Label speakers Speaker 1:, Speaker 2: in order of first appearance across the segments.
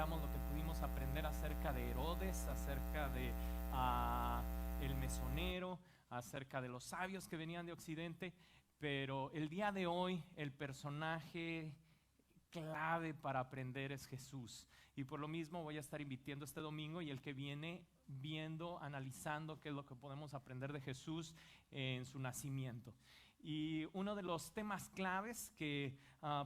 Speaker 1: escuchamos lo que pudimos aprender acerca de Herodes, acerca de el mesonero, acerca de los sabios que venían de Occidente, pero el día de hoy el personaje clave para aprender es Jesús. Y por lo mismo voy a estar invitando este domingo y el que viene viendo, analizando qué es lo que podemos aprender de Jesús en su nacimiento. Y uno de los temas claves que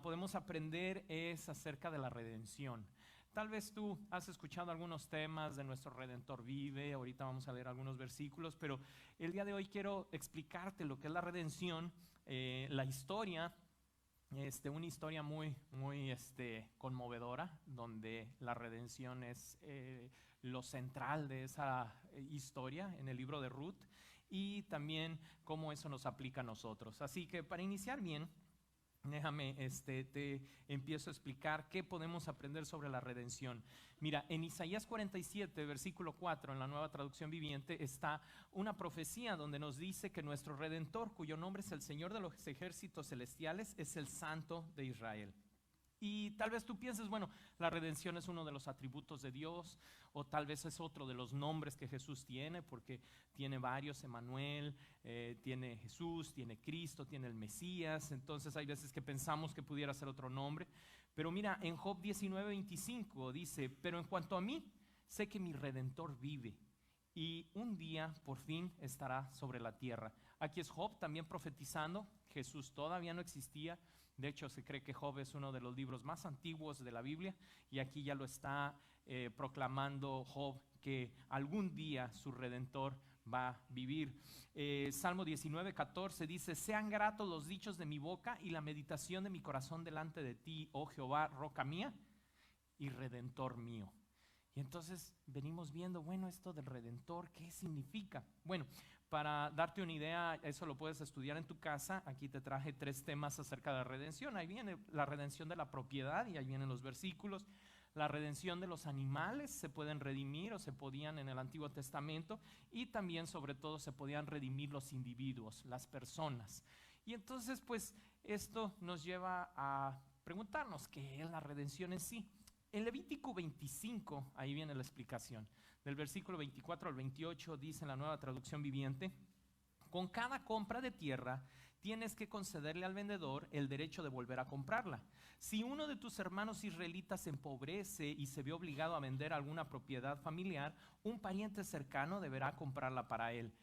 Speaker 1: podemos aprender es acerca de la redención. Tal vez tú has escuchado algunos temas de nuestro Redentor vive, ahorita vamos a leer algunos versículos, pero el día de hoy quiero explicarte lo que es la redención, la historia. Una historia muy conmovedora, donde la redención es lo central de esa historia en el libro de Ruth, y también cómo eso nos aplica a nosotros. Así que para iniciar bien, déjame, te empiezo a explicar qué podemos aprender sobre la redención. Mira, en Isaías 47, versículo 4, en la Nueva Traducción Viviente, está una profecía donde nos dice que nuestro Redentor, cuyo nombre es el Señor de los ejércitos celestiales, es el Santo de Israel. Y tal vez tú pienses, bueno, la redención es uno de los atributos de Dios, o tal vez es otro de los nombres que Jesús tiene, porque tiene varios: Emanuel, tiene Jesús, tiene Cristo, tiene el Mesías. Entonces hay veces que pensamos que pudiera ser otro nombre. Pero mira, en Job 19:25 dice: pero en cuanto a mí, sé que mi Redentor vive, y un día por fin estará sobre la tierra. Aquí es Job también profetizando. Jesús todavía no existía. De hecho, se cree que Job es uno de los libros más antiguos de la Biblia, y aquí ya lo está proclamando Job, que algún día su Redentor va a vivir. Salmo 19:14 dice: sean gratos los dichos de mi boca y la meditación de mi corazón delante de ti, oh Jehová, roca mía y Redentor mío. Y entonces venimos viendo, bueno, esto del Redentor, ¿qué significa? Bueno, para darte una idea, eso lo puedes estudiar en tu casa. Aquí te traje 3 temas acerca de la redención. Ahí viene la redención de la propiedad, y ahí vienen los versículos. La redención de los animales, se pueden redimir o se podían en el Antiguo Testamento, y también sobre todo se podían redimir los individuos, las personas. Y entonces pues esto nos lleva a preguntarnos qué es la redención en sí. En Levítico 25, ahí viene la explicación. Del versículo 24 al 28 dice en la Nueva Traducción Viviente: con cada compra de tierra tienes que concederle al vendedor el derecho de volver a comprarla. Si uno de tus hermanos israelitas se empobrece y se ve obligado a vender alguna propiedad familiar, un pariente cercano deberá comprarla para él.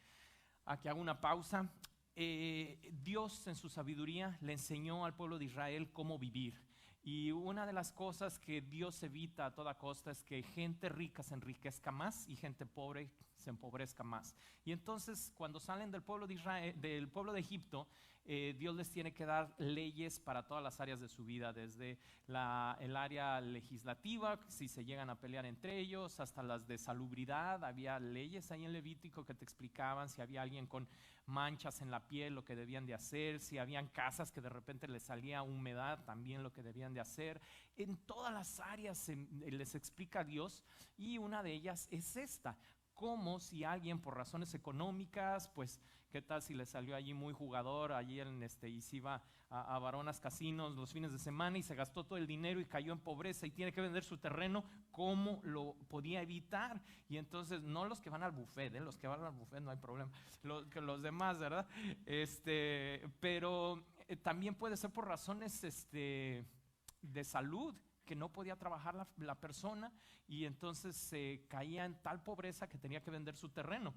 Speaker 1: Aquí hago una pausa. Dios en su sabiduría le enseñó al pueblo de Israel cómo vivir. Y una de las cosas que Dios evita a toda costa es que gente rica se enriquezca más y gente pobre se empobrezca más. Y entonces cuando salen del pueblo de Israel, del pueblo de Egipto, Dios les tiene que dar leyes para todas las áreas de su vida, desde el área legislativa, si se llegan a pelear entre ellos, hasta las de salubridad. Había leyes ahí en Levítico que te explicaban si había alguien con manchas en la piel, lo que debían de hacer; si habían casas que de repente les salía humedad, también lo que debían de hacer. En todas las áreas les explica Dios, y una de ellas es esta: como si alguien por razones económicas, pues qué tal si le salió allí muy jugador allí y se iba a varonas casinos los fines de semana y se gastó todo el dinero y cayó en pobreza y tiene que vender su terreno, ¿cómo lo podía evitar? Y entonces, no los que van al buffet, los que van al buffet no hay problema, los demás, ¿verdad? Pero también puede ser por razones de salud, que no podía trabajar la persona, y entonces se caía en tal pobreza que tenía que vender su terreno.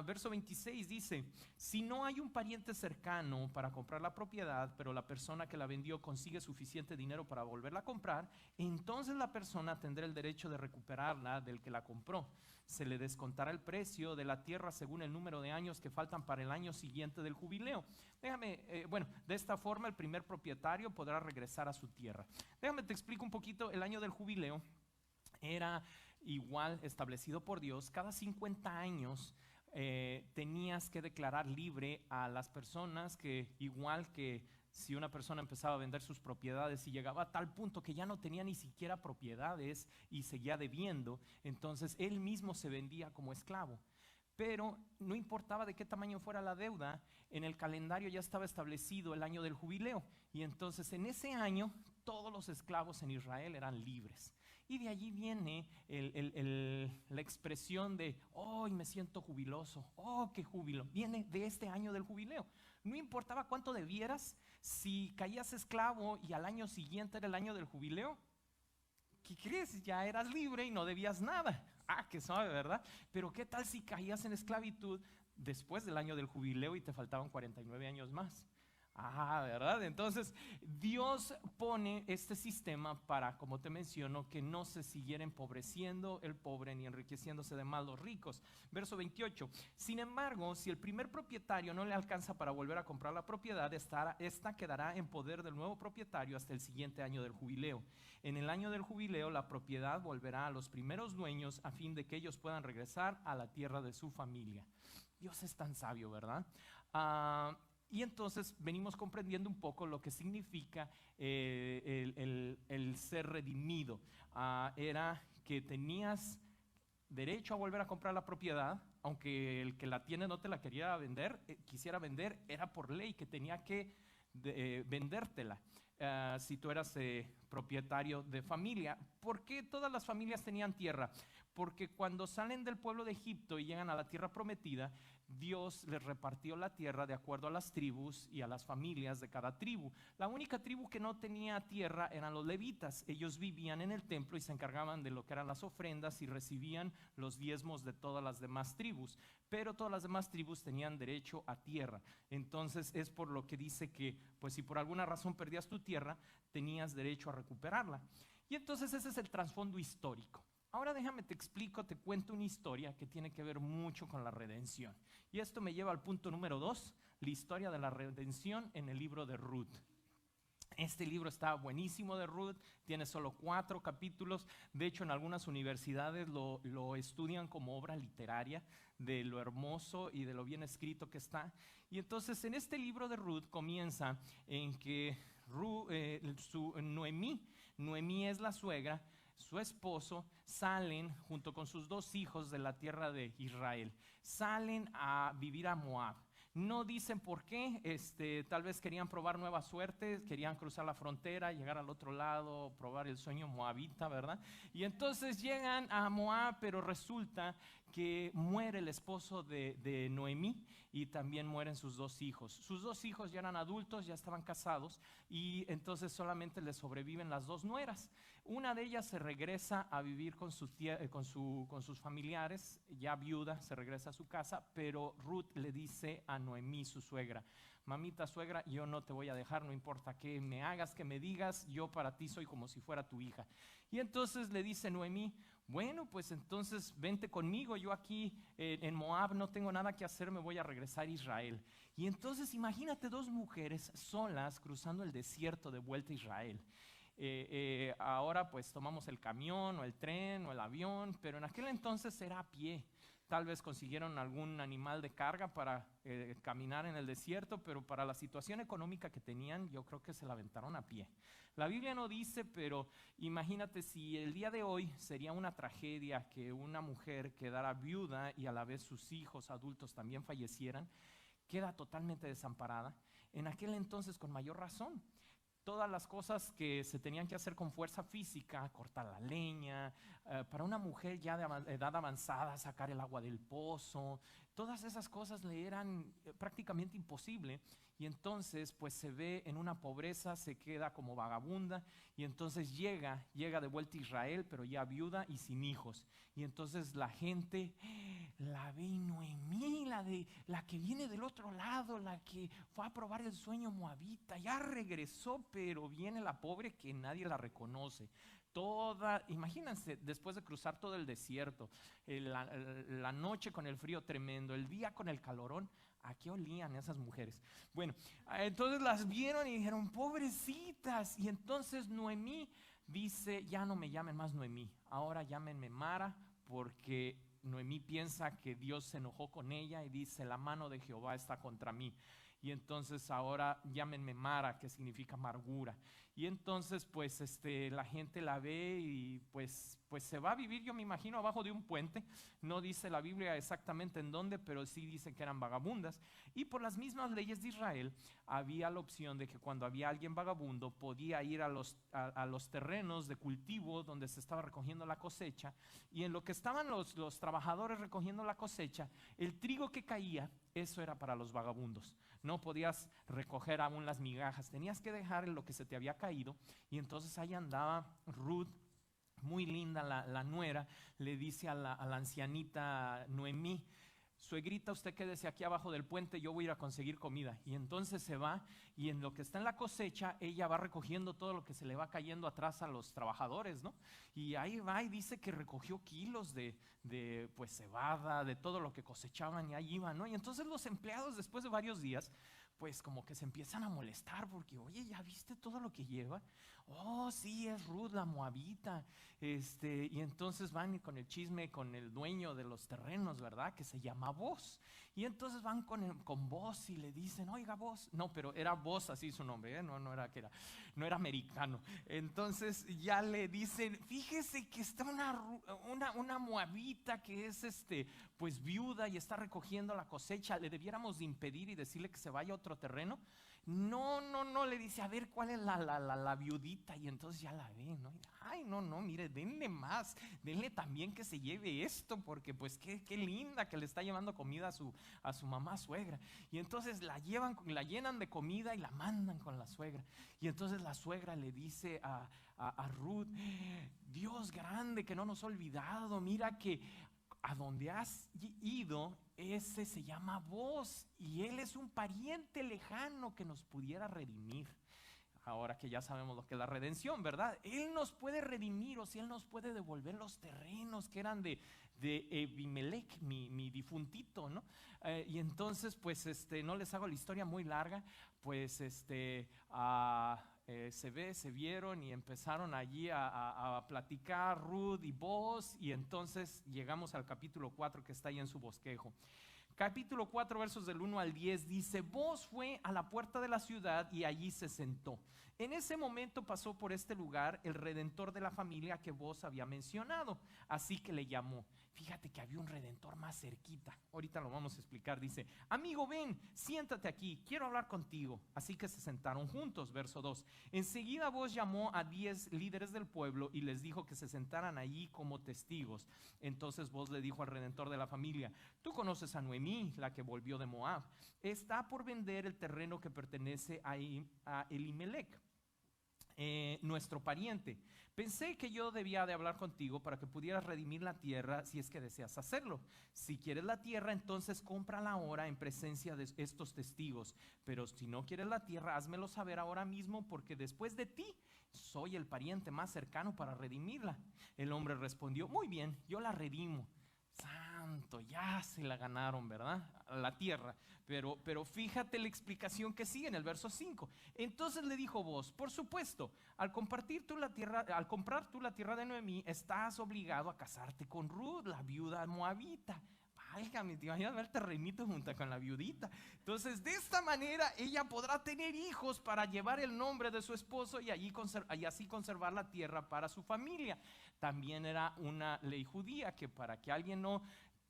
Speaker 1: Verso 26 dice: si no hay un pariente cercano para comprar la propiedad, pero la persona que la vendió consigue suficiente dinero para volverla a comprar, entonces la persona tendrá el derecho de recuperarla del que la compró. Se le descontará el precio de la tierra según el número de años que faltan para el año siguiente del jubileo. De esta forma el primer propietario podrá regresar a su tierra. Déjame te explico un poquito. El año del jubileo era igual establecido por Dios. Cada 50 años tenías que declarar libre a las personas, que igual que si una persona empezaba a vender sus propiedades y llegaba a tal punto que ya no tenía ni siquiera propiedades y seguía debiendo, entonces él mismo se vendía como esclavo. Pero no importaba de qué tamaño fuera la deuda, en el calendario ya estaba establecido el año del jubileo, y entonces en ese año todos los esclavos en Israel eran libres. Y de allí viene la expresión de, oh, me siento jubiloso, oh, qué júbilo. Viene de este año del jubileo. No importaba cuánto debieras, si caías esclavo y al año siguiente era el año del jubileo, ¿qué crees? Ya eras libre y no debías nada. Ah, qué suave, ¿verdad? Pero ¿qué tal si caías en esclavitud después del año del jubileo y te faltaban 49 años más? Ah, ¿verdad? Entonces Dios pone este sistema para, como te menciono, que no se siguiera empobreciendo el pobre ni enriqueciéndose de más los ricos. Verso 28. Sin embargo, si el primer propietario no le alcanza para volver a comprar la propiedad, esta quedará en poder del nuevo propietario hasta el siguiente año del jubileo. En el año del jubileo, la propiedad volverá a los primeros dueños a fin de que ellos puedan regresar a la tierra de su familia. Dios es tan sabio, ¿verdad? Y entonces venimos comprendiendo un poco lo que significa el ser redimido. Era que tenías derecho a volver a comprar la propiedad, aunque el que la tiene no te la quería vender, quisiera vender, era por ley que tenía que vendértela. Si tú eras propietario de familia. ¿Por qué todas las familias tenían tierra? Porque cuando salen del pueblo de Egipto y llegan a la tierra prometida, Dios les repartió la tierra de acuerdo a las tribus y a las familias de cada tribu. La única tribu que no tenía tierra eran los levitas. Ellos vivían en el templo y se encargaban de lo que eran las ofrendas y recibían los diezmos de todas las demás tribus. Pero todas las demás tribus tenían derecho a tierra. Entonces es por lo que dice que, pues si por alguna razón perdías tu tierra, tenías derecho a recuperarla. Y entonces ese es el trasfondo histórico. Ahora déjame te explico, te cuento una historia que tiene que ver mucho con la redención. Y esto me lleva al punto número 2, la historia de la redención en el libro de Ruth. Este libro está buenísimo de Ruth, tiene solo 4 capítulos. De hecho, en algunas universidades lo estudian como obra literaria de lo hermoso y de lo bien escrito que está. Y entonces en este libro de Ruth comienza en que Noemí es la suegra, su esposo, salen junto con sus 2 hijos de la tierra de Israel. Salen a vivir a Moab. No dicen por qué, tal vez querían probar nueva suerte, querían cruzar la frontera, llegar al otro lado, probar el sueño moabita, ¿verdad? Y entonces llegan a Moab, pero resulta que muere el esposo de Noemí y también mueren sus 2 hijos. Sus 2 hijos ya eran adultos, ya estaban casados y entonces solamente les sobreviven las 2 nueras. Una de ellas se regresa a vivir con sus familiares, ya viuda, se regresa a su casa, pero Ruth le dice a Noemí, su suegra: mamita suegra, yo no te voy a dejar, no importa qué me hagas, que me digas, yo para ti soy como si fuera tu hija. Y entonces le dice Noemí: bueno, pues entonces vente conmigo, yo aquí en Moab no tengo nada que hacer, me voy a regresar a Israel. Y entonces imagínate 2 mujeres solas cruzando el desierto de vuelta a Israel. Ahora pues tomamos el camión o el tren o el avión, pero en aquel entonces era a pie. Tal vez consiguieron algún animal de carga para caminar en el desierto, pero para la situación económica que tenían, yo creo que se la aventaron a pie. La Biblia no dice, pero imagínate si el día de hoy sería una tragedia que una mujer quedara viuda y a la vez sus hijos adultos también fallecieran, queda totalmente desamparada. En aquel entonces con mayor razón. Todas las cosas que se tenían que hacer con fuerza física, cortar la leña, para una mujer ya de edad avanzada, sacar el agua del pozo, todas esas cosas le eran prácticamente imposible. Y entonces pues se ve en una pobreza, se queda como vagabunda y entonces llega de vuelta a Israel, pero ya viuda y sin hijos. Y entonces la gente la ve en Noemí, la que viene del otro lado, la que fue a probar el sueño moabita, ya regresó, pero viene la pobre que nadie la reconoce. Imagínense, después de cruzar todo el desierto, la noche con el frío tremendo, el día con el calorón, ¿a qué olían esas mujeres? Bueno, entonces las vieron y dijeron: pobrecitas. Y entonces Noemí dice: ya no me llamen más Noemí, ahora llámenme Mara, porque Noemí piensa que Dios se enojó con ella y dice: la mano de Jehová está contra mí. y entonces ahora llámenme Mara, que significa amargura. Y entonces pues la gente la ve y pues se va a vivir, yo me imagino, abajo de un puente. No dice la Biblia exactamente en dónde, pero sí dice que eran vagabundas. Y por las mismas leyes de Israel había la opción de que cuando había alguien vagabundo podía ir a los terrenos de cultivo donde se estaba recogiendo la cosecha, y en lo que estaban los trabajadores recogiendo la cosecha, el trigo que caía, eso era para los vagabundos. No podías recoger aún las migajas, tenías que dejar lo que se te había caído. Y entonces ahí andaba Ruth, muy linda, la nuera, le dice a la ancianita Noemí: suegrita, usted quédese aquí abajo del puente, yo voy a ir a conseguir comida. Y entonces se va, y en lo que está en la cosecha, ella va recogiendo todo lo que se le va cayendo atrás a los trabajadores, ¿no? Y ahí va y dice que recogió kilos de pues cebada, de todo lo que cosechaban, y ahí iban, ¿no? Y entonces los empleados, después de varios días, pues como que se empiezan a molestar porque, oye, ¿ya viste todo lo que lleva? Oh, sí, es Ruth la moabita. Y entonces van con el chisme con el dueño de los terrenos, ¿verdad? Que se llama Boz. Y entonces van con Boz y le dicen: oiga, Boz. No, pero era Boz, así su nombre, ¿eh? No era americano. Entonces ya le dicen: fíjese que está una moabita que es pues viuda y está recogiendo la cosecha. ¿Le debiéramos de impedir y decirle que se vaya a otro terreno? No, le dice: a ver, ¿cuál es la viudita? Y entonces ya la ve, ¿no? Ay, no, mire, denle más, denle también que se lleve esto, porque pues qué linda que le está llevando comida a su mamá suegra. Y entonces la llenan de comida y la mandan con la suegra. Y entonces la suegra le dice a Ruth: Dios grande que no nos ha olvidado, mira que a donde has ido, ese se llama Boz, y él es un pariente lejano que nos pudiera redimir. Ahora que ya sabemos lo que es la redención, ¿verdad? Él nos puede redimir, o si él nos puede devolver los terrenos que eran de Ebimelech, mi difuntito, ¿no? Y entonces pues no les hago la historia muy larga, pues se vieron y empezaron allí a platicar Ruth y Boz, y entonces llegamos al capítulo 4 que está ahí en su bosquejo. Capítulo 4, versos del 1 al 10 dice: Boz fue a la puerta de la ciudad y allí se sentó. En ese momento pasó por este lugar el redentor de la familia que Boz había mencionado, así que le llamó. Fíjate que había un redentor más cerquita. Ahorita lo vamos a explicar. Dice: amigo, ven, siéntate aquí, quiero hablar contigo. Así que se sentaron juntos. Verso 2. Enseguida Boz llamó a 10 líderes del pueblo y les dijo que se sentaran allí como testigos. Entonces Boz le dijo al redentor de la familia: tú conoces a Noemí, la que volvió de Moab. Está por vender el terreno que pertenece a Elimelech, nuestro pariente. Pensé que yo debía de hablar contigo para que pudieras redimir la tierra si es que deseas hacerlo. Si quieres la tierra, entonces cómprala ahora en presencia de estos testigos. Pero si no quieres la tierra, házmelo saber ahora mismo, porque después de ti soy el pariente más cercano para redimirla. El hombre respondió: muy bien, yo la redimo. Santo, ya se la ganaron, ¿verdad? La tierra. Pero fíjate la explicación que sigue en el verso 5. Entonces le dijo Boz: por supuesto, al comprar tú la tierra de Noemí, estás obligado a casarte con Ruth, la viuda moabita. Válgame, te imaginas ver terrenito junto con la viudita. Entonces, de esta manera ella podrá tener hijos para llevar el nombre de su esposo y así conservar la tierra para su familia. También era una ley judía que para que alguien no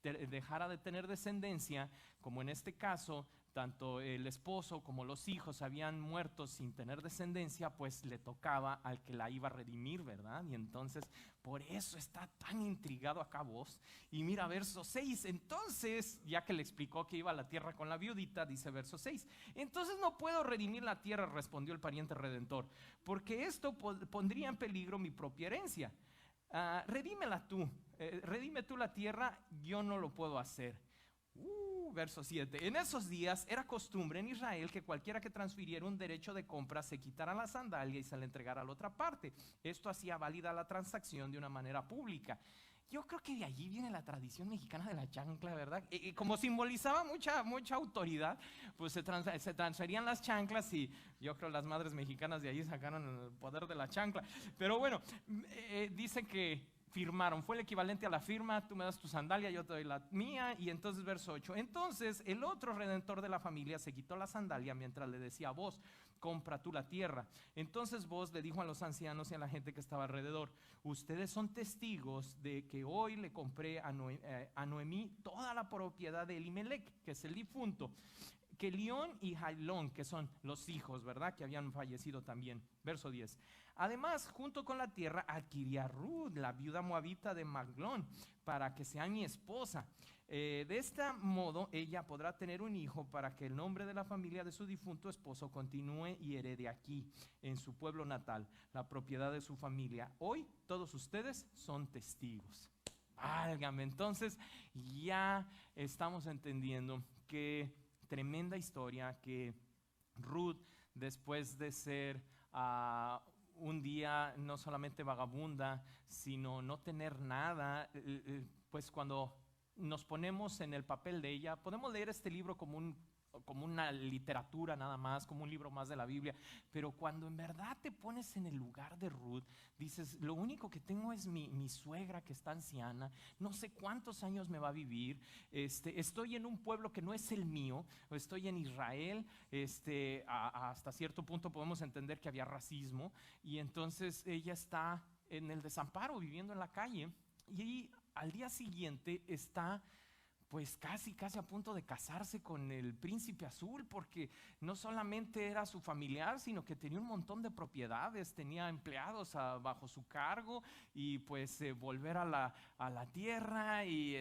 Speaker 1: dejara de tener descendencia, como en este caso, tanto el esposo como los hijos habían muerto sin tener descendencia, pues le tocaba al que la iba a redimir, ¿verdad? Y entonces, por eso está tan intrigado acá Boz. Y mira verso 6, entonces, ya que le explicó que iba a la tierra con la viudita, dice verso 6, entonces no puedo redimir la tierra, respondió el pariente redentor, porque esto pondría en peligro mi propia herencia. Redímela tú, redime tú la tierra, yo no lo puedo hacer. Verso 7. En esos días era costumbre en Israel que cualquiera que transfiriera un derecho de compra se quitara la sandalia y se la entregara a la otra parte. Esto hacía válida la transacción de una manera pública. Yo creo que de allí viene la tradición mexicana de la chancla, ¿verdad? Como simbolizaba mucha autoridad, pues se transferían las chanclas, y yo creo las madres mexicanas de allí sacaron el poder de la chancla. Pero bueno, dicen que firmaron. Fue el equivalente a la firma: tú me das tu sandalia, yo te doy la mía. Y entonces verso 8, entonces el otro redentor de la familia se quitó la sandalia mientras le decía: vos, compra tú la tierra. Entonces vos le dijo a los ancianos y a la gente que estaba alrededor: ustedes son testigos de que hoy le compré a Noemí toda la propiedad de Elimelec, que es el difunto, Kelión y Jailón, que son los hijos, ¿verdad?, que habían fallecido también. Verso 10. Además, junto con la tierra, adquirí a Ruth, la viuda moabita de Maglón, para que sea mi esposa. De este modo, ella podrá tener un hijo, para que el nombre de la familia de su difunto esposo continúe y herede aquí, en su pueblo natal, la propiedad de su familia. Hoy todos ustedes son testigos. Válgame, entonces ya estamos entendiendo que tremenda historia, que Ruth, después de ser un día no solamente vagabunda, sino no tener nada, pues cuando nos ponemos en el papel de ella, podemos leer este libro como una literatura nada más, como un libro más de la Biblia, pero cuando en verdad te pones en el lugar de Ruth, dices: lo único que tengo es mi suegra, que está anciana, no sé cuántos años me va a vivir, estoy en un pueblo que no es el mío, estoy en Israel, hasta cierto punto podemos entender que había racismo, y entonces ella está en el desamparo, viviendo en la calle, y al día siguiente está pues casi a punto de casarse con el príncipe azul, porque no solamente era su familiar, sino que tenía un montón de propiedades, tenía empleados bajo su cargo, y pues volver a la tierra y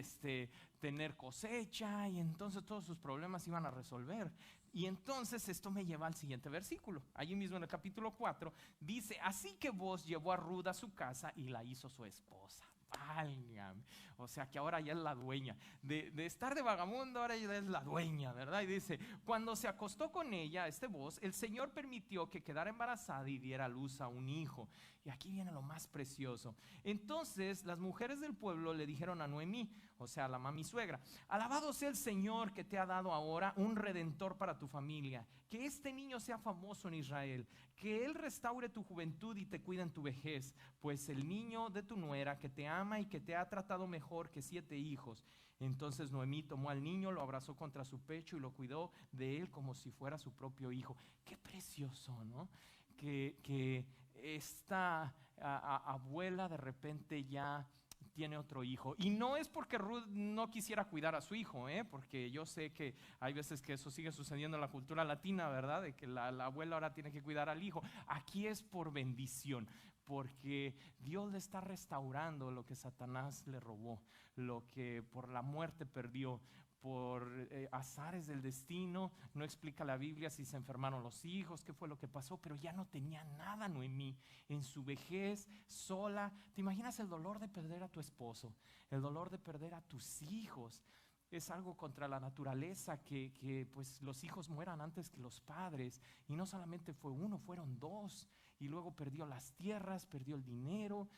Speaker 1: tener cosecha, y entonces todos sus problemas iban a resolver. Y entonces esto me lleva al siguiente versículo. Allí mismo en el capítulo 4 dice: así que vos llevó a Ruth a su casa y la hizo su esposa. Válgame. O sea que ahora ya es la dueña. De estar de vagabundo, ahora ya es la dueña, ¿verdad? Y dice: cuando se acostó con ella, vos, el Señor permitió que quedara embarazada y diera a luz a un hijo. Y aquí viene lo más precioso. Entonces las mujeres del pueblo le dijeron a Noemí, o sea, la mami suegra: alabado sea el Señor, que te ha dado ahora un redentor para tu familia. Que este niño sea famoso en Israel, que él restaure tu juventud y te cuide en tu vejez, pues el niño de tu nuera, que te ama y que te ha tratado mejor que 7 hijos. Entonces Noemí tomó al niño, lo abrazó contra su pecho y lo cuidó de él como si fuera su propio hijo. Qué precioso, ¿no? Que esta abuela de repente ya tiene otro hijo. Y no es porque Ruth no quisiera cuidar a su hijo, porque yo sé que hay veces que eso sigue sucediendo en la cultura latina, ¿verdad? De que la abuela ahora tiene que cuidar al hijo. Aquí es por bendición, porque Dios le está restaurando lo que Satanás le robó, lo que por la muerte perdió, por azares del destino. No explica la Biblia si se enfermaron los hijos, qué fue lo que pasó, pero ya no tenía nada Noemí en su vejez, sola. ¿Te imaginas el dolor de perder a tu esposo, el dolor de perder a tus hijos? Es algo contra la naturaleza que pues los hijos mueran antes que los padres, y no solamente fue uno, fueron 2, y luego perdió las tierras, perdió el dinero,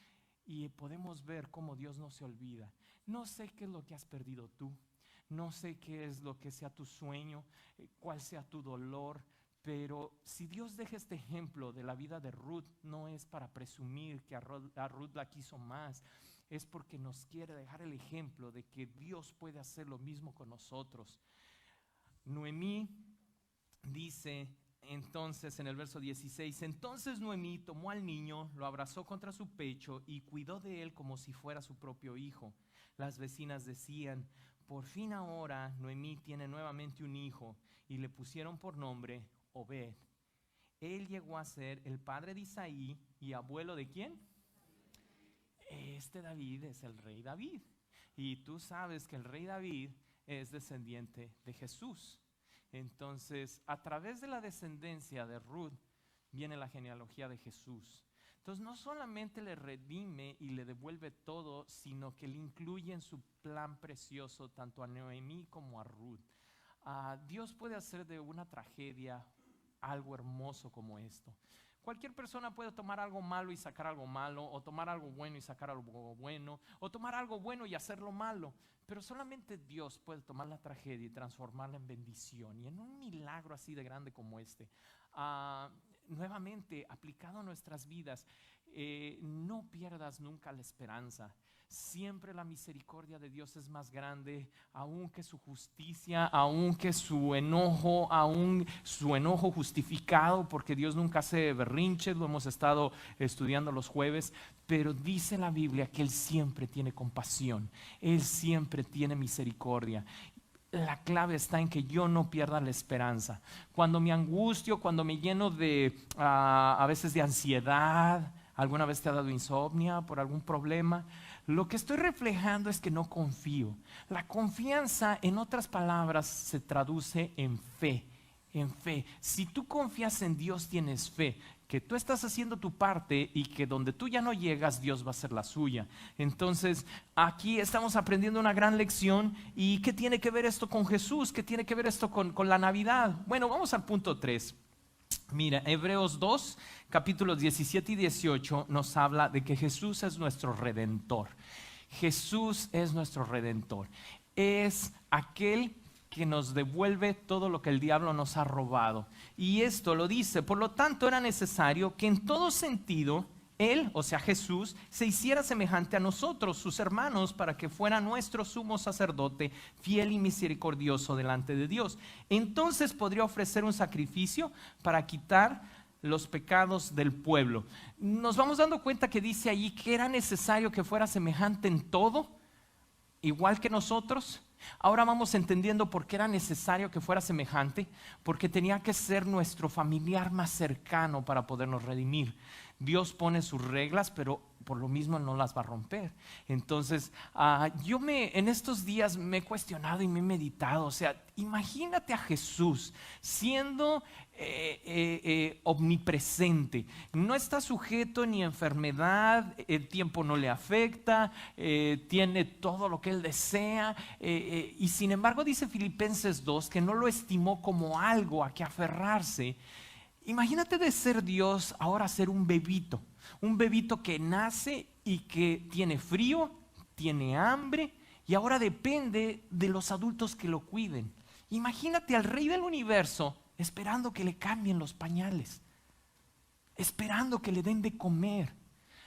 Speaker 1: y podemos ver cómo Dios no se olvida. No sé qué es lo que has perdido tú, no sé qué es lo que sea tu sueño, cuál sea tu dolor, pero si Dios deja este ejemplo de la vida de Ruth, no es para presumir que a Ruth la quiso más, es porque nos quiere dejar el ejemplo de que Dios puede hacer lo mismo con nosotros. Noemí dice entonces en el verso 16: entonces Noemí tomó al niño, lo abrazó contra su pecho y cuidó de él como si fuera su propio hijo. Las vecinas decían: por fin ahora Noemí tiene nuevamente un hijo, y le pusieron por nombre Obed. Él llegó a ser el padre de Isaí y abuelo ¿de quién? David es el rey David, y tú sabes que el rey David es descendiente de Jesús. Entonces, a través de la descendencia de Ruth viene la genealogía de Jesús. Entonces, no solamente le redime y le devuelve todo, sino que le incluye en su plan precioso tanto a Noemí como a Ruth. Dios puede hacer de una tragedia algo hermoso como esto. Cualquier persona puede tomar algo malo y sacar algo malo, o tomar algo bueno y sacar algo bueno, o tomar algo bueno y hacerlo malo. Pero solamente Dios puede tomar la tragedia y transformarla en bendición y en un milagro así de grande como este. nuevamente aplicado a nuestras vidas, no pierdas nunca la esperanza. Siempre la misericordia de Dios es más grande, aun que su justicia, aun que su enojo, aun su enojo justificado, porque Dios nunca hace berrinches, lo hemos estado estudiando los jueves, pero dice la Biblia que Él siempre tiene compasión, Él siempre tiene misericordia. La clave está en que yo no pierda la esperanza. Cuando me angustio, cuando me lleno de a veces de ansiedad, ¿alguna vez te ha dado insomnio por algún problema? Lo que estoy reflejando es que no confío. La confianza, en otras palabras, se traduce en fe. En fe. Si tú confías en Dios, tienes fe, que tú estás haciendo tu parte y que donde tú ya no llegas, Dios va a hacer la suya. Entonces, aquí estamos aprendiendo una gran lección. ¿Y qué tiene que ver esto con Jesús? ¿Qué tiene que ver esto con la Navidad? Bueno, vamos al punto 3. Mira, Hebreos 2, capítulos 17 y 18 nos habla de que Jesús es nuestro Redentor. Jesús es nuestro Redentor. Es aquel que nos devuelve todo lo que el diablo nos ha robado. Y esto lo dice: por lo tanto era necesario que en todo sentido Él, o sea Jesús, se hiciera semejante a nosotros, sus hermanos, para que fuera nuestro sumo sacerdote, fiel y misericordioso delante de Dios. Entonces podría ofrecer un sacrificio para quitar los pecados del pueblo. Nos vamos dando cuenta que dice allí que era necesario que fuera semejante en todo, igual que nosotros. Ahora vamos entendiendo por qué era necesario que fuera semejante, porque tenía que ser nuestro familiar más cercano para podernos redimir. Dios pone sus reglas, pero por lo mismo no las va a romper. Entonces, en estos días me he cuestionado y me he meditado. O sea, imagínate a Jesús siendo omnipresente. No está sujeto ni a enfermedad, el tiempo no le afecta, tiene todo lo que Él desea. Y sin embargo dice Filipenses 2 que no lo estimó como algo a que aferrarse. Imagínate de ser Dios ahora ser un bebito que nace y que tiene frío, tiene hambre y ahora depende de los adultos que lo cuiden. Imagínate al Rey del universo esperando que le cambien los pañales, esperando que le den de comer,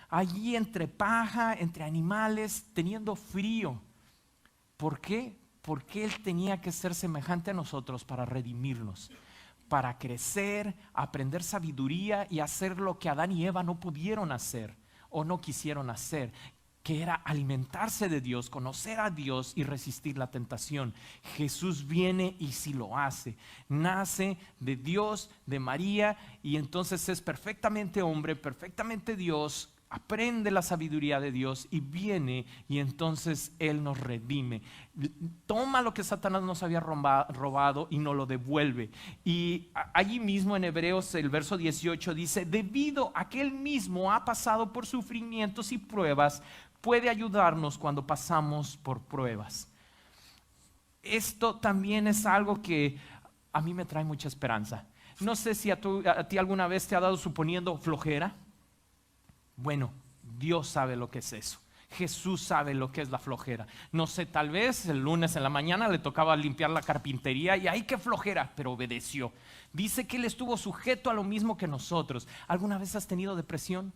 Speaker 1: allí entre paja, entre animales, teniendo frío. ¿Por qué? Porque Él tenía que ser semejante a nosotros para redimirnos, para crecer, aprender sabiduría y hacer lo que Adán y Eva no pudieron hacer o no quisieron hacer, que era alimentarse de Dios, conocer a Dios y resistir la tentación. Jesús viene y sí lo hace. Nace de Dios, de María, y entonces es perfectamente hombre, perfectamente Dios. Aprende la sabiduría de Dios y viene y entonces Él nos redime. Toma lo que Satanás nos había robado y nos lo devuelve. Y allí mismo en Hebreos el verso 18 dice: debido a que Él mismo ha pasado por sufrimientos y pruebas, puede ayudarnos cuando pasamos por pruebas. Esto también es algo que a mí me trae mucha esperanza. No sé si a ti alguna vez te ha dado suponiendo flojera. Bueno, Dios sabe lo que es eso. Jesús sabe lo que es la flojera. No sé, tal vez el lunes en la mañana le tocaba limpiar la carpintería y ¡ay, qué flojera! Pero obedeció. Dice que Él estuvo sujeto a lo mismo que nosotros. ¿Alguna vez has tenido depresión?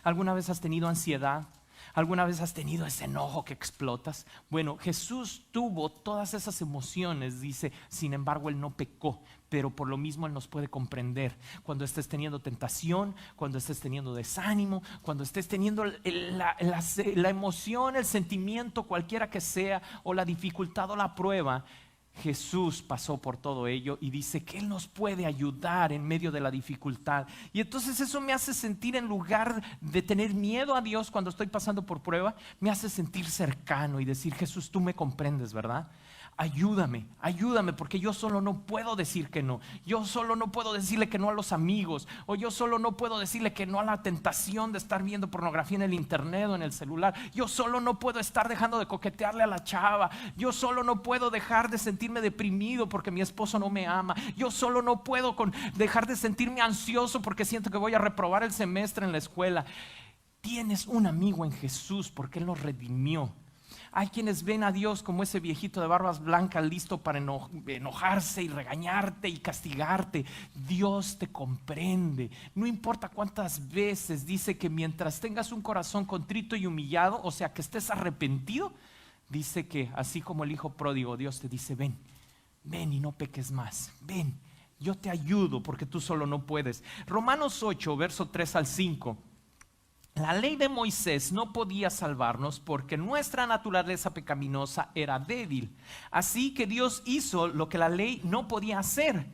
Speaker 1: ¿Alguna vez has tenido ansiedad? ¿Alguna vez has tenido ese enojo que explotas? Bueno, Jesús tuvo todas esas emociones, dice, sin embargo Él no pecó, pero por lo mismo Él nos puede comprender. Cuando estés teniendo tentación, cuando estés teniendo desánimo, cuando estés teniendo la emoción, el sentimiento, cualquiera que sea, o la dificultad o la prueba, Jesús pasó por todo ello y dice que Él nos puede ayudar en medio de la dificultad. Y entonces eso me hace sentir, en lugar de tener miedo a Dios cuando estoy pasando por prueba, me hace sentir cercano y decir: Jesús, tú me comprendes, ¿verdad? Ayúdame, porque yo solo no puedo decir que no. Yo solo no puedo decirle que no a los amigos, o yo solo no puedo decirle que no a la tentación de estar viendo pornografía en el internet o en el celular. Yo solo no puedo estar dejando de coquetearle a la chava. Yo solo no puedo dejar de sentirme deprimido porque mi esposo no me ama. Yo solo no puedo dejar de sentirme ansioso porque siento que voy a reprobar el semestre en la escuela. Tienes un amigo en Jesús porque Él nos redimió. Hay quienes ven a Dios como ese viejito de barbas blancas listo para enojarse y regañarte y castigarte. Dios te comprende. No importa cuántas veces, dice que mientras tengas un corazón contrito y humillado, o sea que estés arrepentido, dice que así como el hijo pródigo, Dios te dice: ven, ven y no peques más, ven, yo te ayudo porque tú solo no puedes. Romanos 8, verso 3 al 5. La ley de Moisés no podía salvarnos porque nuestra naturaleza pecaminosa era débil. Así que Dios hizo lo que la ley no podía hacer,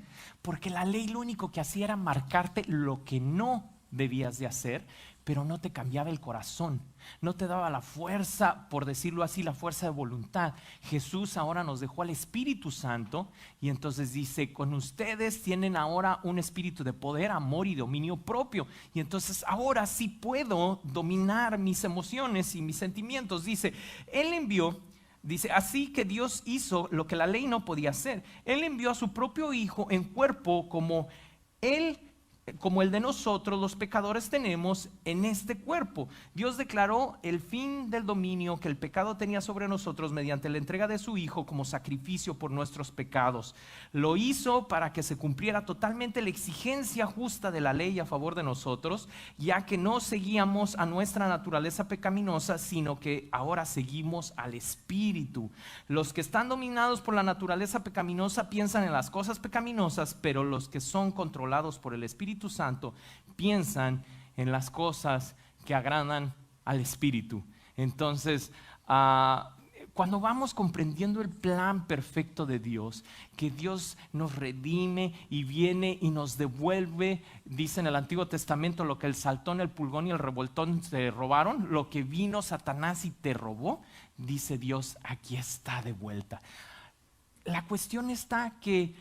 Speaker 1: porque la ley lo único que hacía era marcarte lo que no debías de hacer, pero no te cambiaba el corazón, no te daba la fuerza, por decirlo así, la fuerza de voluntad. Jesús ahora nos dejó al Espíritu Santo y entonces dice: con ustedes tienen ahora un espíritu de poder, amor y dominio propio. Y entonces ahora sí puedo dominar mis emociones y mis sentimientos. Dice, Él envió, dice, así que Dios hizo lo que la ley no podía hacer. Él envió a su propio Hijo en cuerpo como el de nosotros los pecadores tenemos en este cuerpo. Dios declaró el fin del dominio que el pecado tenía sobre nosotros mediante la entrega de su Hijo como sacrificio por nuestros pecados. Lo hizo para que se cumpliera totalmente la exigencia justa de la ley a favor de nosotros, ya que no seguíamos a nuestra naturaleza pecaminosa, sino que ahora seguimos al Espíritu. Los que están dominados por la naturaleza pecaminosa piensan en las cosas pecaminosas, pero los que son controlados por el Espíritu Santo piensan en las cosas que agradan al Espíritu. Entonces, cuando vamos comprendiendo el plan perfecto de Dios, que Dios nos redime y viene y nos devuelve, dice en el Antiguo Testamento, lo que el saltón, el pulgón y el revoltón se robaron, lo que vino Satanás y te robó, dice Dios, aquí está de vuelta. La cuestión está que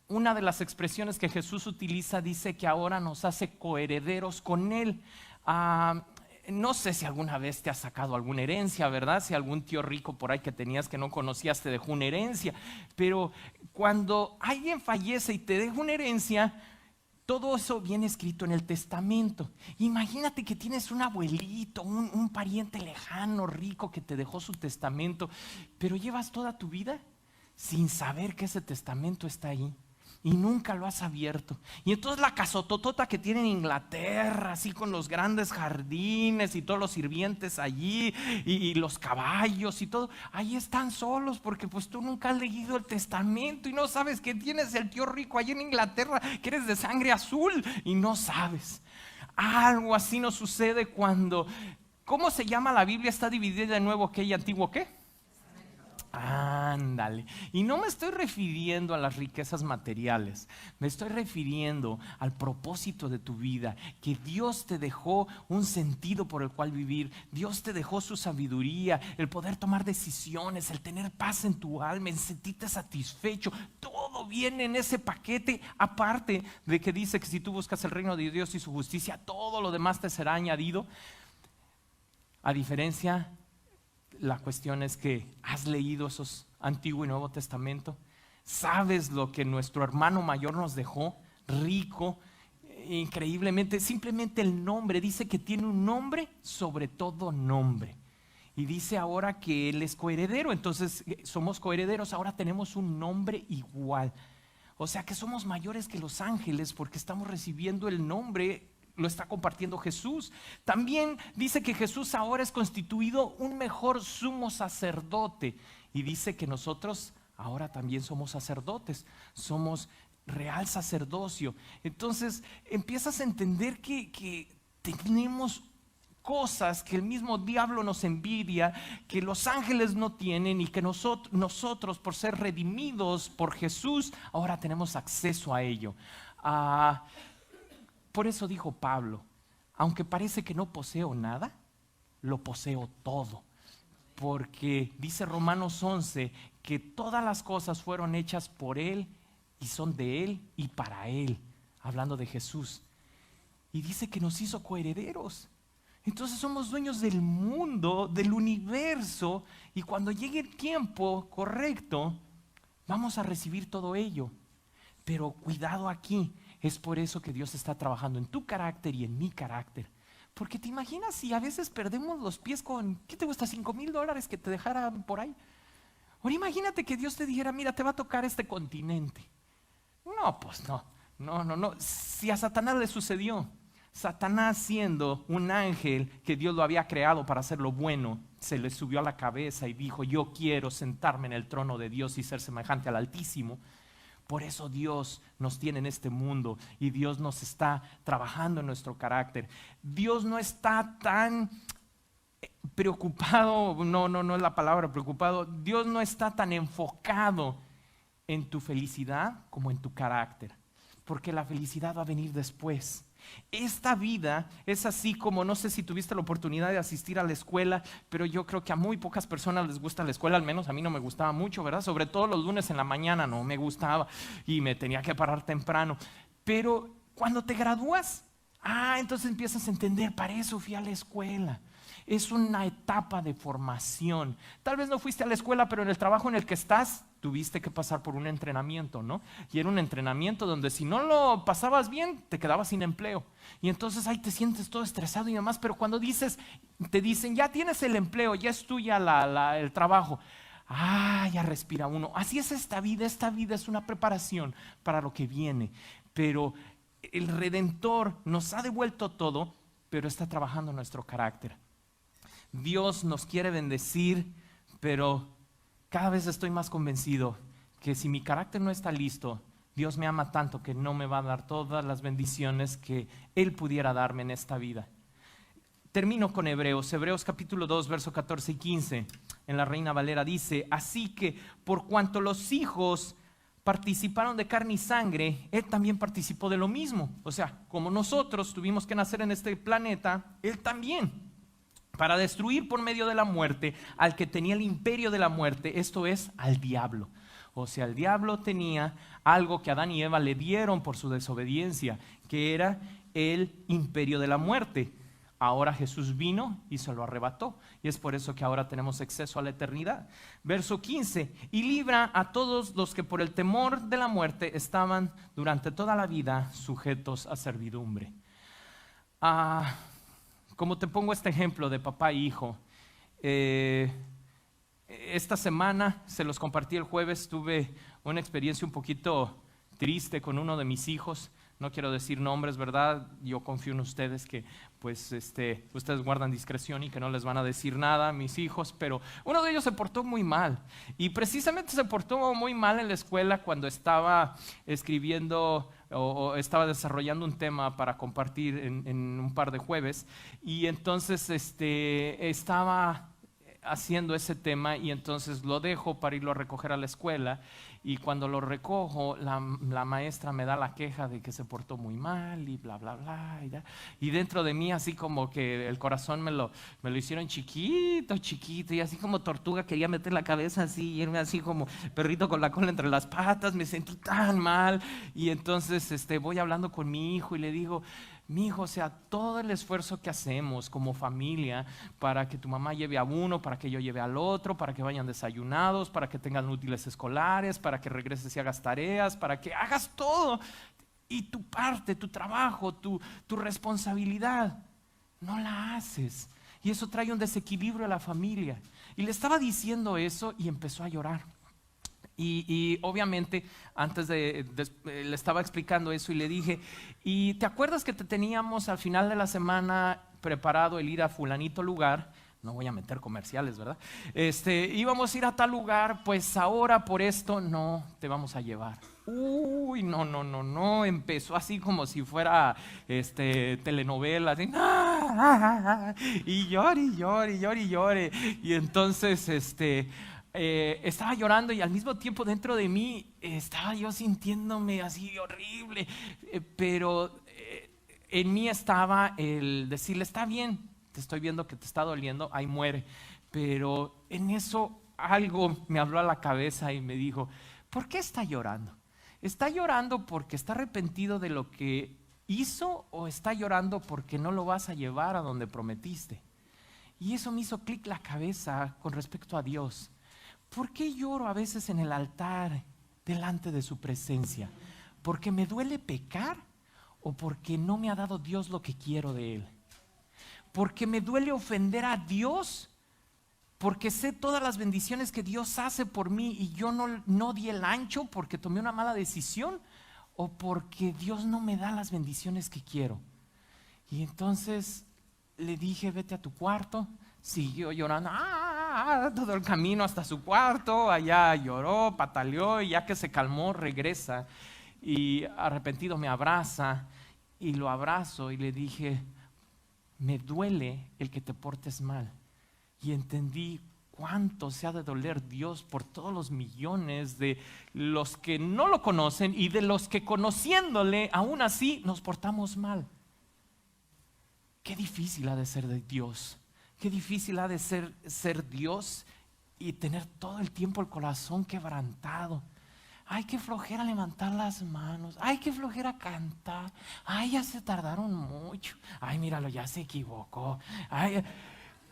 Speaker 1: una de las expresiones que Jesús utiliza dice que ahora nos hace coherederos con Él. No sé si alguna vez te has sacado alguna herencia, ¿verdad? Si algún tío rico por ahí que tenías que no conocías te dejó una herencia. Pero cuando alguien fallece y te deja una herencia, todo eso viene escrito en el testamento. Imagínate que tienes un abuelito, un pariente lejano, rico, que te dejó su testamento, pero llevas toda tu vida sin saber que ese testamento está ahí. Y nunca lo has abierto. Y entonces la casototota que tiene en Inglaterra, así con los grandes jardines y todos los sirvientes allí y los caballos y todo, ahí están solos porque pues tú nunca has leído el testamento y no sabes que tienes el tío rico allí en Inglaterra, que eres de sangre azul y no sabes. Algo así nos sucede cuando, ¿cómo se llama la Biblia? Está dividida de nuevo, ¿qué y antiguo qué? Ándale. Y no me estoy refiriendo a las riquezas materiales, me estoy refiriendo al propósito de tu vida, que Dios te dejó un sentido por el cual vivir. Dios te dejó su sabiduría, el poder tomar decisiones, el tener paz en tu alma, el sentirte satisfecho. Todo viene en ese paquete, aparte de que dice que si tú buscas el reino de Dios y su justicia, todo lo demás te será añadido. A diferencia, la cuestión es que has leído esos Antiguo y Nuevo Testamento, sabes lo que nuestro hermano mayor nos dejó, rico, increíblemente, simplemente el nombre, dice que tiene un nombre sobre todo nombre. Y dice ahora que Él es coheredero, entonces somos coherederos, ahora tenemos un nombre igual. O sea que somos mayores que los ángeles porque estamos recibiendo el nombre. Lo está compartiendo Jesús. También dice que Jesús ahora es constituido un mejor sumo sacerdote. Y dice que nosotros ahora también somos sacerdotes. Somos real sacerdocio. Entonces empiezas a entender que tenemos cosas que el mismo diablo nos envidia, que los ángeles no tienen y que nosotros por ser redimidos por Jesús, ahora tenemos acceso a ello. Por eso dijo Pablo, aunque parece que no poseo nada, lo poseo todo. Porque dice Romanos 11 que todas las cosas fueron hechas por Él y son de Él y para Él, hablando de Jesús. Y dice que nos hizo coherederos. Entonces somos dueños del mundo, del universo, y cuando llegue el tiempo correcto, vamos a recibir todo ello. Pero cuidado aquí. Es por eso que Dios está trabajando en tu carácter y en mi carácter, Porque te imaginas si a veces perdemos los pies con, ¿qué te gusta? $5,000 que te dejaran por ahí. Ahora imagínate que Dios te dijera, mira, te va a tocar este continente. No, pues no. Si a Satanás le sucedió, Satanás siendo un ángel que Dios lo había creado para hacer lo bueno, se le subió a la cabeza y dijo, yo quiero sentarme en el trono de Dios y ser semejante al Altísimo. Por eso Dios nos tiene en este mundo y Dios nos está trabajando en nuestro carácter. Dios no está tan preocupado, no es la palabra preocupado. Dios no está tan enfocado en tu felicidad como en tu carácter, porque la felicidad va a venir después. Esta vida es así como, no sé si tuviste la oportunidad de asistir a la escuela, pero yo creo que a muy pocas personas les gusta la escuela, al menos a mí no me gustaba mucho, ¿verdad? Sobre todo los lunes en la mañana no me gustaba y me tenía que parar temprano. Pero cuando te gradúas, entonces empiezas a entender, para eso fui a la escuela. Es una etapa de formación. Tal vez no fuiste a la escuela, pero en el trabajo en el que estás, tuviste que pasar por un entrenamiento, ¿no? Y era un entrenamiento donde si no lo pasabas bien, te quedabas sin empleo. Y entonces ahí te sientes todo estresado y demás, pero cuando te dicen, ya tienes el empleo, ya es tuya el trabajo. Ya respira uno. Así es esta vida es una preparación para lo que viene. Pero el Redentor nos ha devuelto todo, pero está trabajando en nuestro carácter. Dios nos quiere bendecir, pero cada vez estoy más convencido que si mi carácter no está listo, Dios me ama tanto que no me va a dar todas las bendiciones que Él pudiera darme en esta vida. Termino con Hebreos capítulo 2, verso 14 y 15. En la Reina Valera dice, así que por cuanto los hijos participaron de carne y sangre, Él también participó de lo mismo. O sea, como nosotros tuvimos que nacer en este planeta, Él también, para destruir por medio de la muerte al que tenía el imperio de la muerte, esto es, al diablo. O sea, el diablo tenía algo que Adán y Eva le dieron por su desobediencia, que era el imperio de la muerte. Ahora Jesús vino y se lo arrebató, y es por eso que ahora tenemos acceso a la eternidad. Verso 15, y libra a todos los que por el temor de la muerte estaban durante toda la vida sujetos a servidumbre. Como te pongo este ejemplo de papá e hijo, esta semana, se los compartí el jueves, tuve una experiencia un poquito triste con uno de mis hijos. No quiero decir nombres, ¿verdad? Yo confío en ustedes que pues ustedes guardan discreción y que no les van a decir nada a mis hijos, pero uno de ellos se portó muy mal, y precisamente se portó muy mal en la escuela cuando estaba escribiendo o estaba desarrollando un tema para compartir en un par de jueves, y entonces estaba haciendo ese tema, y entonces lo dejo para irlo a recoger a la escuela. Y cuando lo recojo, la maestra me da la queja de que se portó muy mal y bla, bla, bla. Y dentro de mí, así como que el corazón me lo hicieron chiquito, y así como tortuga quería meter la cabeza así, y irme así como perrito con la cola entre las patas. Me sentí tan mal. Y entonces voy hablando con mi hijo y le digo, mi hijo, o sea, todo el esfuerzo que hacemos como familia para que tu mamá lleve a uno, para que yo lleve al otro, para que vayan desayunados, para que tengan útiles escolares, para que regreses y hagas tareas, para que hagas todo, y tu parte, tu trabajo, tu responsabilidad, no la haces. Y eso trae un desequilibrio a la familia. Y le estaba diciendo eso y empezó a llorar. Y obviamente antes le estaba explicando eso y le dije, ¿y te acuerdas que te teníamos al final de la semana preparado el ir a fulanito lugar? No voy a meter comerciales, ¿verdad? Íbamos a ir a tal lugar, pues ahora por esto no te vamos a llevar. Uy, no, empezó así como si fuera telenovela, así, y llore. Y entonces estaba llorando, y al mismo tiempo dentro de mí estaba yo sintiéndome así horrible, pero en mí estaba el decirle, está bien, te estoy viendo que te está doliendo, ahí muere. Pero en eso algo me habló a la cabeza y me dijo, ¿por qué está llorando? ¿Está llorando porque está arrepentido de lo que hizo, o está llorando porque no lo vas a llevar a donde prometiste? Y eso me hizo clic la cabeza con respecto a Dios. ¿Por qué lloro a veces en el altar delante de su presencia? ¿Porque me duele pecar o porque no me ha dado Dios lo que quiero de Él? porque me duele ofender a Dios, porque sé todas las bendiciones que Dios hace por mí y yo no di el ancho porque tomé una mala decisión, o porque Dios no me da las bendiciones que quiero. Y entonces le dije, vete a tu cuarto. Siguió llorando todo el camino hasta su cuarto. Allá lloró, pataleó, y ya que se calmó regresa y arrepentido me abraza, y lo abrazo y le dije, me duele el que te portes mal. Y entendí cuánto se ha de doler Dios por todos los millones de los que no lo conocen y de los que conociéndole aún así nos portamos mal. Qué difícil ha de ser de Dios. Qué difícil ha de ser Dios y tener todo el tiempo el corazón quebrantado. Ay, qué flojera levantar las manos. Ay, qué flojera cantar. Ay, ya se tardaron mucho. Ay, míralo, ya se equivocó. Ay,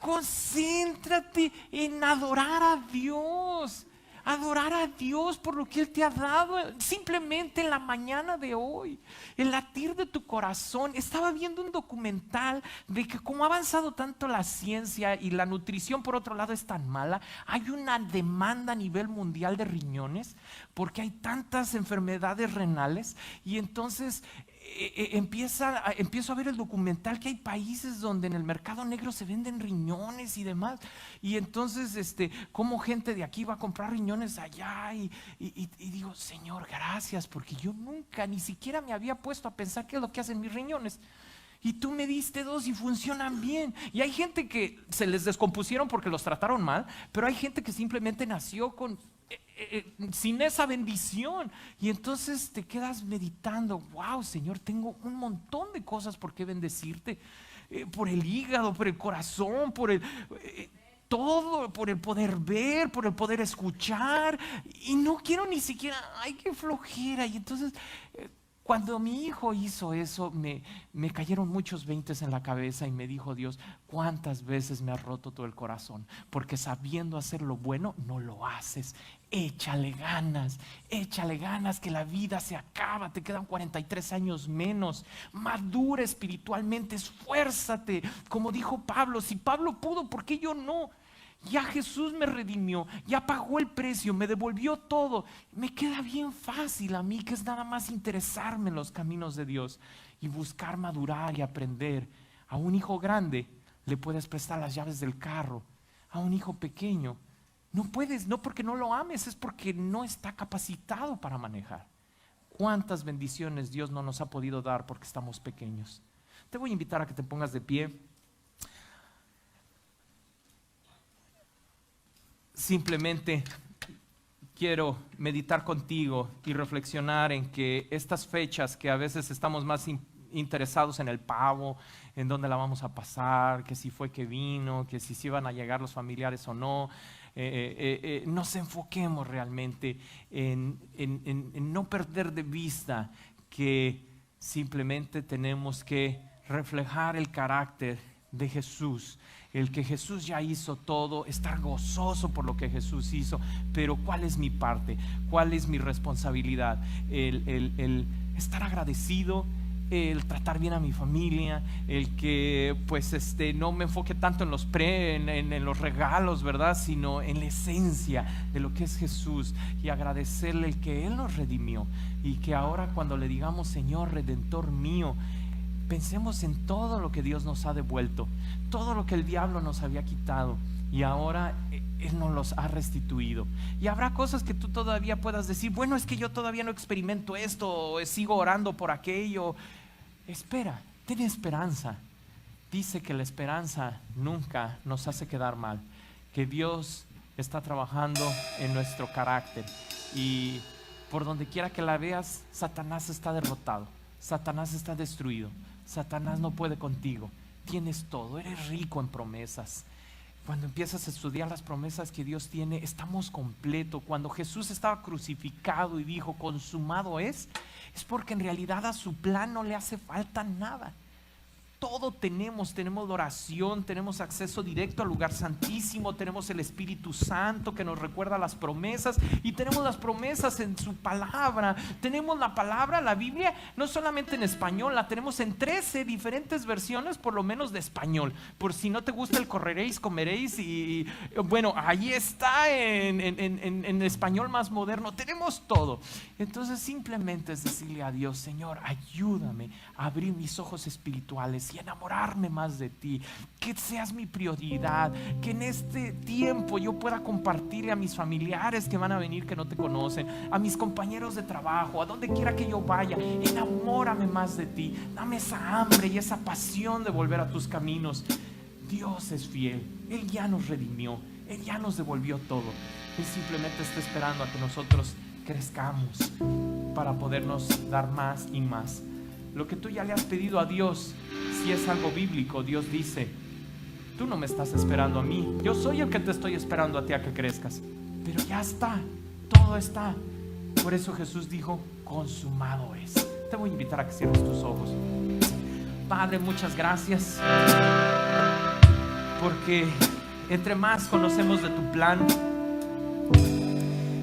Speaker 1: concéntrate en adorar a Dios. Adorar a Dios por lo que Él te ha dado. Simplemente en la mañana de hoy, el latir de tu corazón. Estaba viendo un documental de que como ha avanzado tanto la ciencia y la nutrición por otro lado es tan mala, hay una demanda a nivel mundial de riñones porque hay tantas enfermedades renales. Y entonces empiezo a ver el documental que hay países donde en el mercado negro se venden riñones y demás. Y entonces como gente de aquí va a comprar riñones allá y digo, Señor, gracias, porque yo nunca ni siquiera me había puesto a pensar qué es lo que hacen mis riñones. Y tú me diste dos y funcionan bien. Y hay gente que se les descompusieron porque los trataron mal, pero hay gente que simplemente nació sin esa bendición. Y entonces te quedas meditando, wow, Señor, tengo un montón de cosas por qué bendecirte. Por el hígado, por el corazón, por todo, por el poder ver, por el poder escuchar. Y no quiero ni siquiera, ay, qué flojera. Y entonces cuando mi hijo hizo eso, me cayeron muchos veintes en la cabeza y me dijo Dios, ¿cuántas veces me has roto todo el corazón? Porque sabiendo hacer lo bueno, no lo haces. Échale ganas que la vida se acaba, te quedan 43 años menos. Madura espiritualmente, esfuérzate. Como dijo Pablo, si Pablo pudo, ¿por qué yo no? Ya Jesús me redimió, ya pagó el precio, me devolvió todo. Me queda bien fácil a mí, que es nada más interesarme en los caminos de Dios y buscar madurar y aprender. A un hijo grande le puedes prestar las llaves del carro. A un hijo pequeño no puedes, no porque no lo ames, es porque no está capacitado para manejar. ¿Cuántas bendiciones Dios no nos ha podido dar porque estamos pequeños? Te voy a invitar a que te pongas de pie. Simplemente quiero meditar contigo y reflexionar en que estas fechas que a veces estamos más interesados en el pavo, en dónde la vamos a pasar, que si fue que vino, que si iban a llegar los familiares o no, nos enfoquemos realmente en no perder de vista que simplemente tenemos que reflejar el carácter de Jesús. El que Jesús ya hizo todo, estar gozoso por lo que Jesús hizo, pero ¿cuál es mi parte? ¿Cuál es mi responsabilidad? El estar agradecido, el tratar bien a mi familia, el que pues no me enfoque tanto en los regalos, ¿verdad? Sino en la esencia de lo que es Jesús, y agradecerle el que Él nos redimió, y que ahora cuando le digamos Señor Redentor mío, pensemos en todo lo que Dios nos ha devuelto, todo lo que el diablo nos había quitado, y ahora Él nos los ha restituido. Y habrá cosas que tú todavía puedas decir, bueno, es que yo todavía no experimento esto, o sigo orando por aquello. Espera, ten esperanza. Dice que la esperanza nunca nos hace quedar mal, que Dios está trabajando en nuestro carácter, y por donde quiera que la veas, Satanás está derrotado, Satanás está destruido. Satanás no puede contigo. Tienes todo, eres rico en promesas. Cuando empiezas a estudiar las promesas que Dios tiene, estamos completos. Cuando Jesús estaba crucificado y dijo consumado es porque en realidad a su plan no le hace falta nada. todo tenemos la oración, tenemos acceso directo al lugar santísimo, tenemos el Espíritu Santo que nos recuerda las promesas y tenemos las promesas en su palabra. Tenemos la palabra, la Biblia, no solamente en español, la tenemos en 13 diferentes versiones por lo menos de español. Por si no te gusta el correréis, comeréis y bueno, ahí está en español más moderno, tenemos todo. Entonces simplemente es decirle a Dios: Señor, ayúdame a abrir mis ojos espirituales y enamorarme más de ti, que seas mi prioridad, que en este tiempo yo pueda compartir a mis familiares que van a venir que no te conocen, a mis compañeros de trabajo, a donde quiera que yo vaya. Enamórame más de ti, dame esa hambre y esa pasión de volver a tus caminos. Dios es fiel, Él ya nos redimió, Él ya nos devolvió todo. Él simplemente está esperando a que nosotros crezcamos para podernos dar más y más. Lo que tú ya le has pedido a Dios, si es algo bíblico, Dios dice: tú no me estás esperando a mí, yo soy el que te estoy esperando a ti a que crezcas. Pero ya está, todo está. Por eso Jesús dijo: consumado es. Te voy a invitar a que cierres tus ojos. Padre, muchas gracias, porque entre más conocemos de tu plan,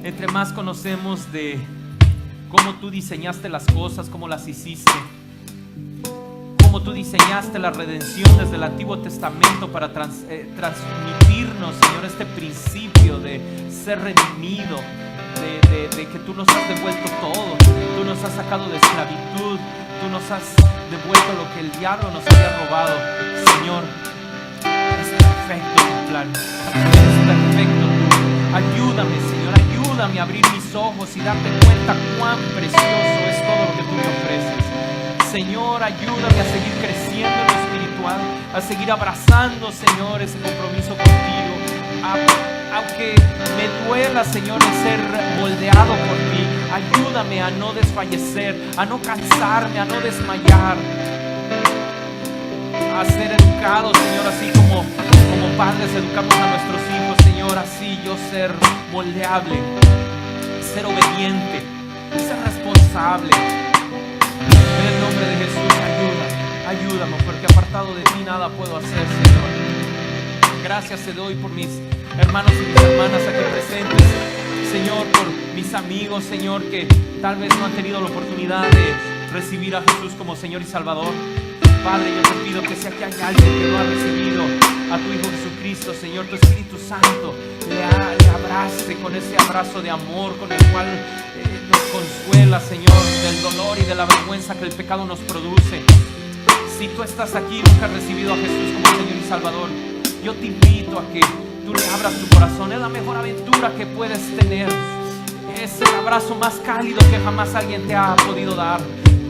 Speaker 1: entre más conocemos de cómo tú diseñaste las cosas, cómo las hiciste, cómo tú diseñaste la redención desde el Antiguo Testamento para transmitirnos, Señor, este principio de ser redimido, de que tú nos has devuelto todo, tú nos has sacado de esclavitud, tú nos has devuelto lo que el diablo nos había robado. Señor, es perfecto tu plan, es perfecto tú. Ayúdame, Señor, ayúdame a abrir mis ojos y darme cuenta cuán precioso es todo lo que tú me ofreces. Señor, ayúdame a seguir creciendo en lo espiritual, a seguir abrazando, Señor, ese compromiso contigo. Aunque me duela, Señor, el ser moldeado por ti, ayúdame a no desfallecer, a no cansarme, a no desmayar, a ser educado, Señor, así como padres educamos a nuestros hijos, Señor, así yo ser moldeable, ser obediente, ser responsable. En el nombre de Jesús, ayúdame, porque apartado de ti nada puedo hacer, Señor. Gracias te doy por mis hermanos y mis hermanas aquí presentes, Señor, por mis amigos, Señor, que tal vez no han tenido la oportunidad de recibir a Jesús como Señor y Salvador. Padre, yo te pido que si aquí hay alguien que no ha recibido a tu Hijo Jesucristo, Señor, tu Espíritu Santo le abrace con ese abrazo de amor con el cual nos consuela, Señor, del dolor y de la vergüenza que el pecado nos produce. Si tú estás aquí y nunca has recibido a Jesús como Señor y Salvador, yo te invito a que tú le abras tu corazón. Es la mejor aventura que puedes tener, es el abrazo más cálido que jamás alguien te ha podido dar.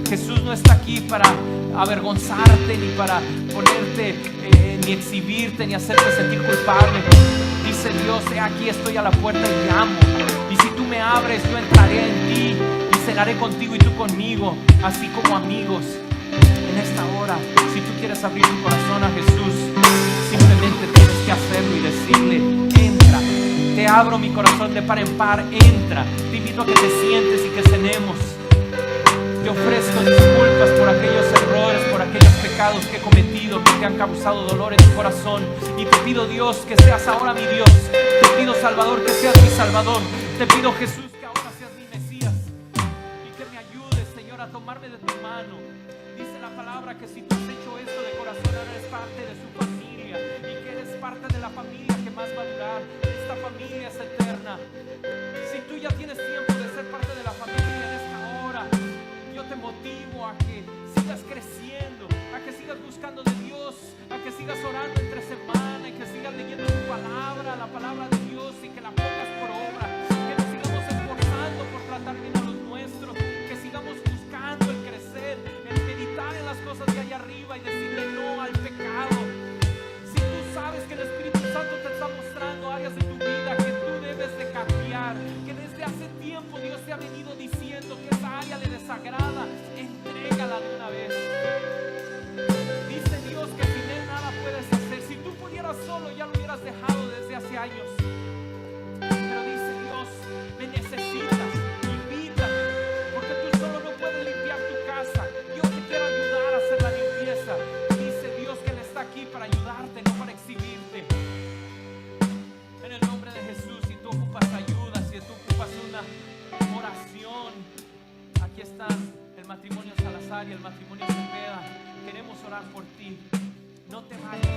Speaker 1: Jesús no está aquí para avergonzarte, ni para ponerte, ni exhibirte, ni hacerte sentir culpable. Dice Dios: he aquí estoy a la puerta y llamo, y si tú me abres, yo entraré en ti y cenaré contigo y tú conmigo, así como amigos. En esta hora, si tú quieres abrir tu corazón a Jesús, simplemente tienes que hacerlo y decirle: entra, te abro mi corazón de par en par, entra. Te invito a que te sientes y que cenemos. Te ofrezco disculpas por aquellos errores, por aquellos pecados que he cometido, que te han causado dolor en tu corazón. Y te pido, Dios, que seas ahora mi Dios. Te pido, Salvador, que seas mi Salvador. Te pido, Jesús, que ahora seas mi Mesías y que me ayudes, Señor, a tomarme de tu mano. Dice la palabra que si tú has hecho esto de corazón, ahora eres parte de su familia y que eres parte de la familia que más va a durar. Esta familia es eterna. Si tú ya tienes tiempo de ser parte de la familia en esta hora, yo te motivo a que sigas creciendo, a que sigas buscando de Dios, a que sigas orando entre semana y que sigas leyendo tu palabra, la palabra de Dios, y que la pongas por obra, que nos sigamos esforzando por tratar bien a los nuestros, que sigamos buscando el crecer, el meditar en las cosas de allá arriba y decirle no al pecado. Si tú sabes que el Espíritu Santo te está mostrando áreas de tu vida que tú debes de cambiar, que desde hace tiempo Dios te ha venido diciendo que esa área le desagrada, entrégala de una vez. Dice Dios que sin Él nada puedes hacer. Si tú pudieras solo, ya lo hubieras dejado desde hace años. Pero dice Dios: me necesitas, invítame, porque tú solo no puedes limpiar tu casa. Yo te quiero ayudar a hacer la limpieza. Dice mostrarte, no para exhibirte. En el nombre de Jesús, si tú ocupas ayuda, si tú ocupas una oración, aquí están el matrimonio Salazar y el matrimonio Cepeda. Queremos orar por ti. No te vayas.